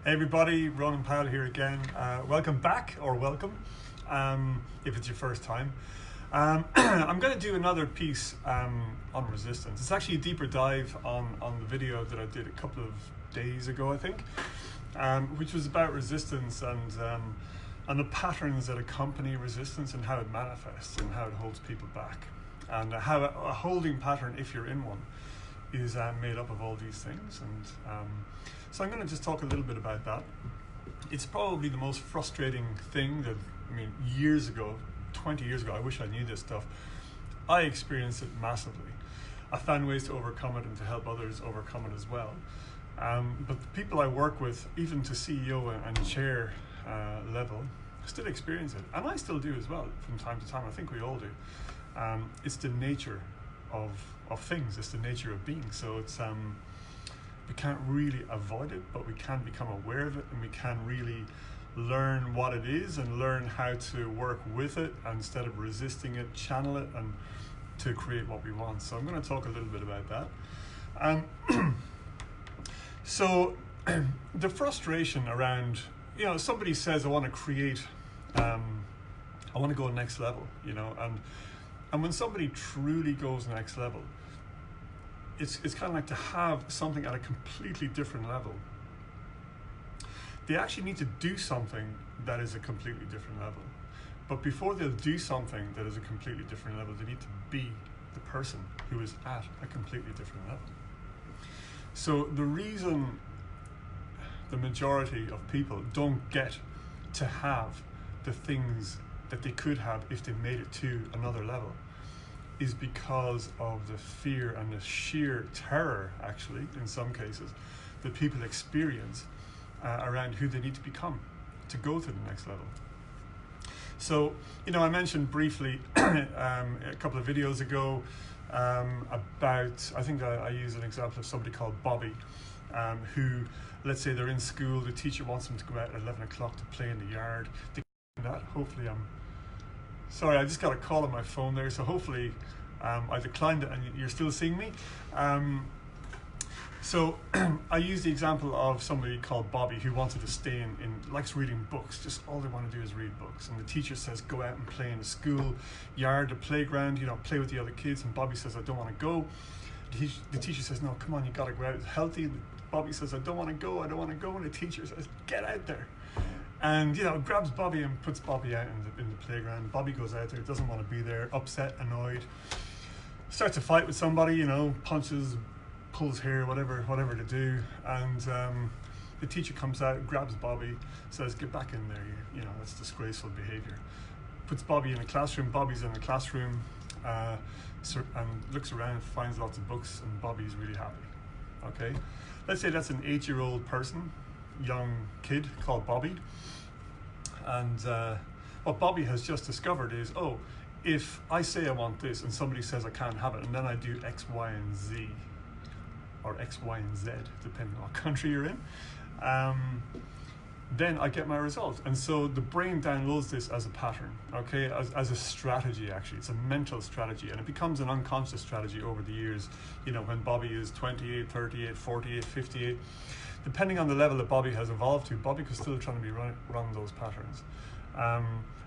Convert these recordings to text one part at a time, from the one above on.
Hey everybody, Ronan Powell here again. Welcome back, or welcome, if it's your first time. I'm going to do another piece on resistance. It's actually a deeper dive on the video that I did a couple of days ago, I think, which was about resistance and the patterns that accompany resistance and how it manifests and how it holds people back. And how a holding pattern, if you're in one, is made up of all these things. And so I'm going to just talk a little bit about that. It's probably the most frustrating thing that, years ago, 20 years ago, I wish I knew this stuff. I experienced it massively. I found ways to overcome it and to help others overcome it as well. But the people I work with, even to CEO and chair level, still experience it. And I still do as well from time to time. I think we all do. It's the nature of things. It's the nature of being. So it's we can't really avoid it, but we can become aware of it, and we can really learn what it is and learn how to work with it, and instead of resisting it, channel it and to create what we want. So I'm going to talk a little bit about that. So the frustration around, somebody says, I want to create, I want to go next level, and when somebody truly goes next level, it's kind of like to have something at a completely different level. They actually need to do something that is a completely different level. But before they'll do something that is a completely different level, they need to be the person who is at a completely different level. So the reason the majority of people don't get to have the things that they could have if they made it to another level is because of the fear and the sheer terror, actually, in some cases, that people experience around who they need to become to go to the next level. So, I mentioned briefly a couple of videos ago about, I think I use an example of somebody called Bobby, who, let's say they're in school, the teacher wants them to go out at 11 o'clock to play in the yard. Hopefully sorry, I just got a call on my phone there, so hopefully I declined it and you're still seeing me. So I use the example of somebody called Bobby who wanted to stay likes reading books. Just all they want to do is read books. And the teacher says, go out and play in the school yard, the playground, play with the other kids. And Bobby says, I don't want to go. The teacher says, no, come on, you got to go out. It's healthy. Bobby says, I don't want to go. And the teacher says, get out there. And, grabs Bobby and puts Bobby out in the playground. Bobby goes out there, doesn't want to be there, upset, annoyed. Starts a fight with somebody, punches, pulls hair, whatever to do. And the teacher comes out, grabs Bobby, says, get back in there, that's disgraceful behavior. Puts Bobby in a classroom. Bobby's in the classroom and looks around, finds lots of books, and Bobby's really happy. Okay? Let's say that's an 8-year-old person, young kid called Bobby. And what Bobby has just discovered is, if I say I want this and somebody says I can't have it, and then I do X, Y, and Z, or X, Y, and Z, depending on what country you're in, then I get my result. And so the brain downloads this as a pattern, okay, as a strategy, actually. It's a mental strategy, and it becomes an unconscious strategy over the years, when Bobby is 28, 38, 48, 58. Depending on the level that Bobby has evolved to, Bobby could still trying to be run those patterns.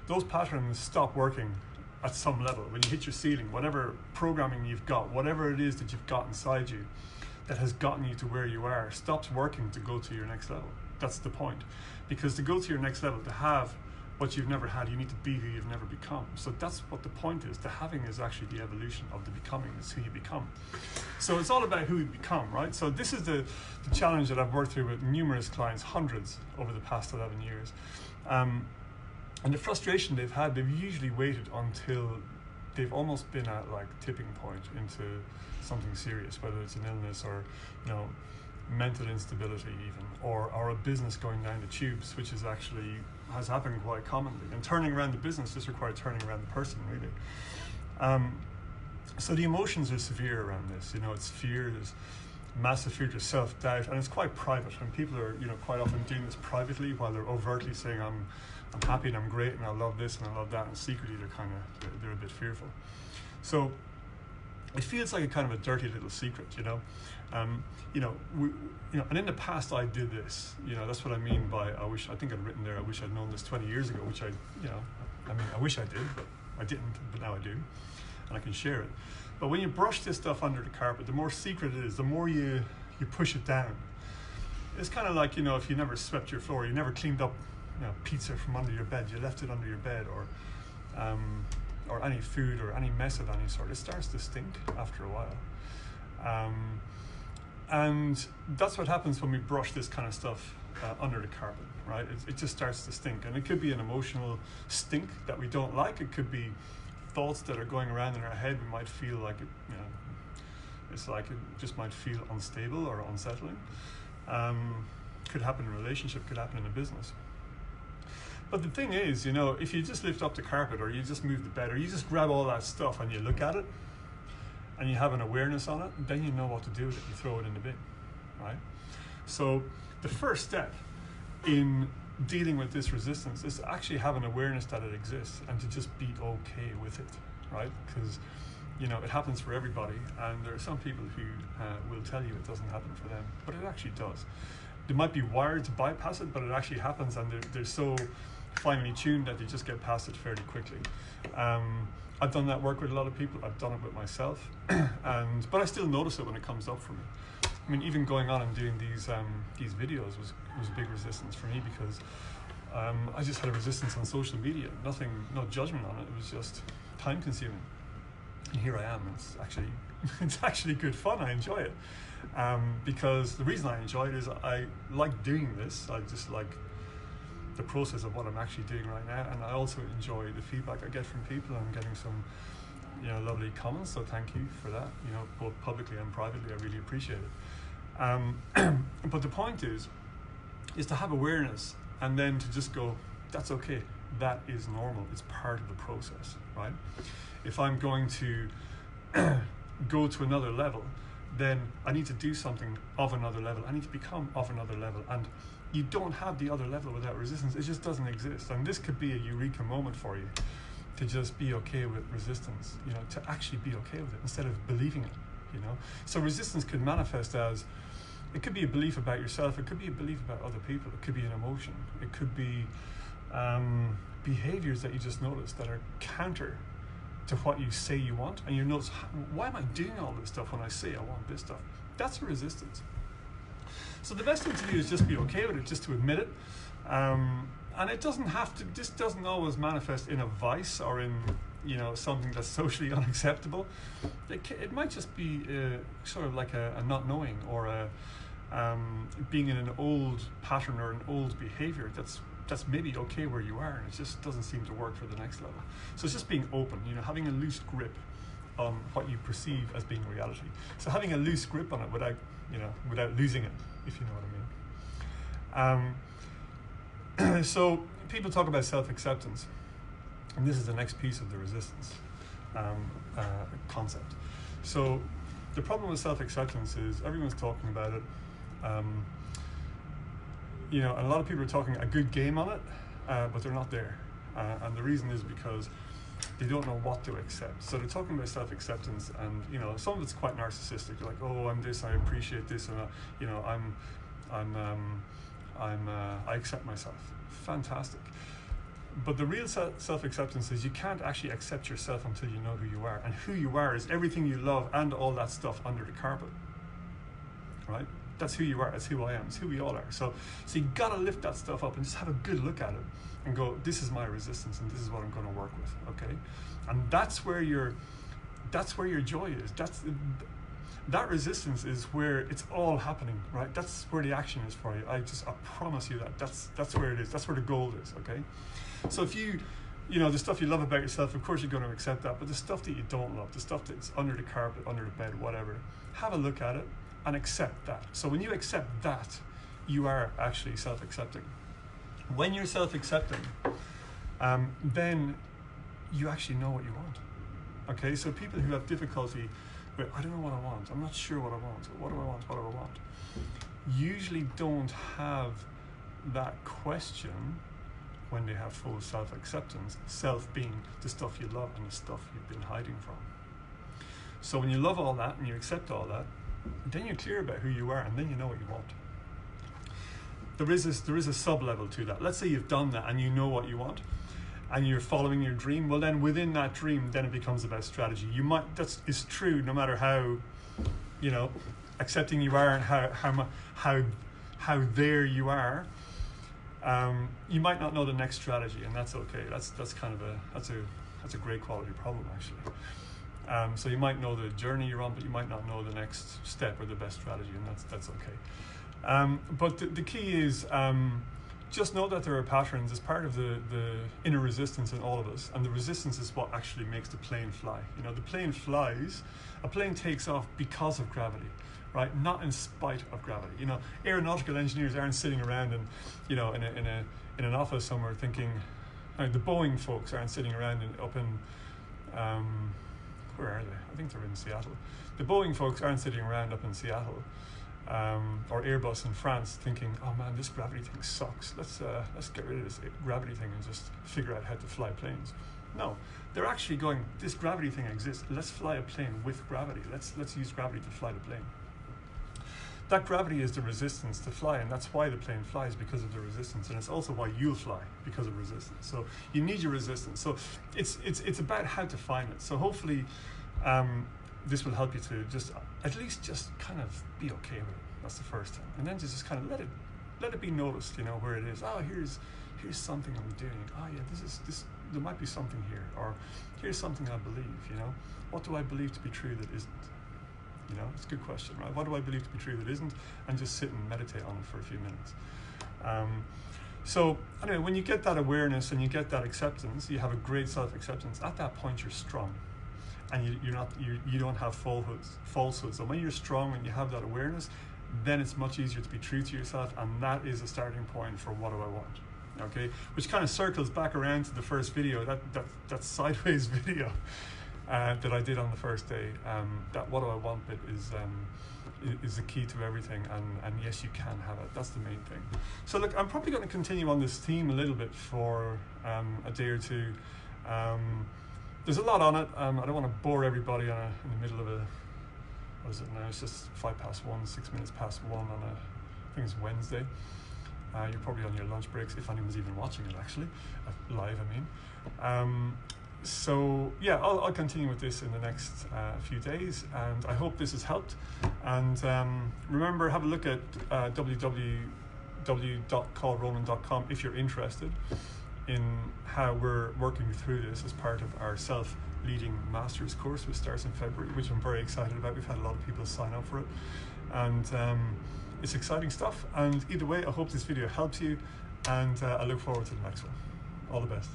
Those patterns stop working at some level. When you hit your ceiling, whatever programming you've got, whatever it is that you've got inside you that has gotten you to where you are, stops working to go to your next level. That's the point. Because to go to your next level, to have what you've never had, you need to be who you've never become. So that's what the point is. The having is actually the evolution of the becoming. It's who you become. So it's all about who you become, right? So this is the challenge that I've worked through with numerous clients, hundreds over the past 11 years. And the frustration they've had, they've usually waited until they've almost been at like tipping point into something serious, whether it's an illness or, mental instability even, or a business going down the tubes, which has happened quite commonly. And turning around the business just requires turning around the person, really. So the emotions are severe around this. It's fear, there's massive fear, there's self-doubt, and it's quite private. And people are, quite often doing this privately while they're overtly saying, I'm happy and I'm great and I love this and I love that, and secretly they're a bit fearful. So it feels like a kind of a dirty little secret, you know. You know, and in the past I did this. You know, that's what I mean by I think I'd written there, I wish I'd known this 20 years ago, which I wish I did, but I didn't, but now I do, and I can share it. But when you brush this stuff under the carpet, the more secret it is, the more you push it down. It's kind of like, you know, if you never swept your floor, you never cleaned up, you know, pizza from under your bed, you left it under your bed, or any food or any mess of any sort, it starts to stink after a while. And that's what happens when we brush this kind of stuff under the carpet, right? It just starts to stink. And it could be an emotional stink that we don't like. It could be thoughts that are going around in our head. We might feel like it, you know, it's like it just might feel unstable or unsettling. Could happen in a relationship, could happen in a business. But the thing is, you know, if you just lift up the carpet, or you just move the bed, or you just grab all that stuff and you look at it, and you have an awareness on it, then you know what to do with it. You throw it in the bin, right? So the first step in dealing with this resistance is to actually have an awareness that it exists and to just be okay with it, right? Because, you know, it happens for everybody, and there are some people who will tell you it doesn't happen for them, but it actually does. They might be wired to bypass it, but it actually happens, and they're so finely tuned that they just get past it fairly quickly. I've done that work with a lot of people. I've done it with myself, but I still notice it when it comes up for me. I mean, even going on and doing these videos was a big resistance for me, because I just had a resistance on social media. No judgment on it. It was just time consuming. And here I am. It's actually good fun. I enjoy it, because the reason I enjoy it is I like doing this. I just like the process of what I'm actually doing right now, and I also enjoy the feedback I get from people. I'm getting some, you know, lovely comments, so thank you for that. You know, both publicly and privately, I really appreciate it. But the point is to have awareness, and then to just go, that's okay. That is normal. It's part of the process, right? If I'm going to go to another level, then I need to do something of another level. I need to become of another level, and you don't have the other level without resistance. It just doesn't exist. And this could be a eureka moment for you, to just be okay with resistance, you know, to actually be okay with it instead of believing it, you know. So resistance could manifest as, it could be a belief about yourself, it could be a belief about other people, it could be an emotion, it could be behaviors that you just notice that are counter to what you say you want, and you notice, why am I doing all this stuff when I say I want this stuff? That's a resistance. So the best thing to do is just be okay with it, just to admit it. And it doesn't have to, this doesn't always manifest in a vice or in, you know, something that's socially unacceptable. It might just be sort of like a not knowing, or being in an old pattern or an old behavior that's maybe okay where you are, and it just doesn't seem to work for the next level. So it's just being open, you know, having a loose grip on what you perceive as being reality. So having a loose grip on it without losing it, if you know what I mean. So people talk about self-acceptance, and this is the next piece of the resistance concept. So the problem with self-acceptance is everyone's talking about it, you know, and a lot of people are talking a good game on it, but they're not there. And the reason is because they don't know what to accept. So they're talking about self-acceptance, and, you know, some of it's quite narcissistic. They're like, oh, I'm this, I appreciate this, and you know, I accept myself. Fantastic. But the real self-acceptance is you can't actually accept yourself until you know who you are, and who you are is everything you love and all that stuff under the carpet, right? That's who you are. That's who I am. It's who we all are. So you gotta lift that stuff up and just have a good look at it and go, this is my resistance, and this is what I'm going to work with. Okay, and that's where your joy is. That resistance is where it's all happening, right? That's where the action is for you. I promise you that's where it is. That's where the gold is. Okay, so if you know, the stuff you love about yourself, of course you're going to accept that. But the stuff that you don't love, the stuff that's under the carpet, under the bed, whatever, have a look at it and accept that. So when you accept that, you are actually self-accepting. When you're self-accepting, then you actually know what you want. Okay, so people who have difficulty with, I don't know what I want, I'm not sure what I want, what do I want, usually don't have that question when they have full self-acceptance, self being the stuff you love and the stuff you've been hiding from. So when you love all that and you accept all that, then you're clear about who you are, and then you know what you want. There is a sub-level to that. Let's say you've done that and you know what you want, and you're following your dream. Well, then within that dream, then it becomes about strategy. It's true no matter how, accepting you are and how there you are. You might not know the next strategy, and that's okay. That's a great quality problem, actually. So you might know the journey you're on, but you might not know the next step or the best strategy, and that's okay. But the key is just know that there are patterns as part of the inner resistance in all of us, and the resistance is what actually makes the plane fly. The plane flies. A plane takes off because of gravity, right? Not in spite of gravity. Aeronautical engineers aren't sitting around and in an office somewhere thinking. The Boeing folks aren't sitting around up in where are they? I think they're in Seattle. The Boeing folks aren't sitting around up in Seattle or Airbus in France thinking, oh man, this gravity thing sucks. Let's get rid of this gravity thing and just figure out how to fly planes. No, they're actually going, this gravity thing exists. Let's fly a plane with gravity. Let's use gravity to fly the plane. That gravity is the resistance to fly, and that's why the plane flies, because of the resistance, and it's also why you'll fly, because of resistance. So you need your resistance. So it's about how to find it. So hopefully this will help you to at least kind of be okay with it. That's the first thing, and then just kind of let it be noticed. Where it is. Oh, here's something I'm doing. Oh yeah, this. There might be something here, or here's something I believe. What do I believe to be true that isn't? It's a good question, right? What do I believe to be true that isn't? And just sit and meditate on it for a few minutes. So anyway, when you get that awareness and you get that acceptance, you have a great self-acceptance. At that point, you're strong, and you don't have falsehoods. So when you're strong and you have that awareness, then it's much easier to be true to yourself, and that is a starting point for what do I want. Okay, which kind of circles back around to the first video, that sideways video. That I did on the first day. That what do I want bit is the key to everything, and yes, you can have it. That's the main thing. So look, I'm probably going to continue on this theme a little bit for a day or two. There's a lot on it. I don't want to bore everybody in the middle of what is it now? It's just 1:05, 6 minutes past 1 on I think it's Wednesday. You're probably on your lunch breaks, if anyone's even watching it actually, live I mean. So yeah, I'll continue with this in the next few days, and I hope this has helped. And remember, have a look at www.callronan.com if you're interested in how we're working through this as part of our self-leading master's course, which starts in February, which I'm very excited about. We've had a lot of people sign up for it, and it's exciting stuff. And either way, I hope this video helps you, and I look forward to the next one. All the best.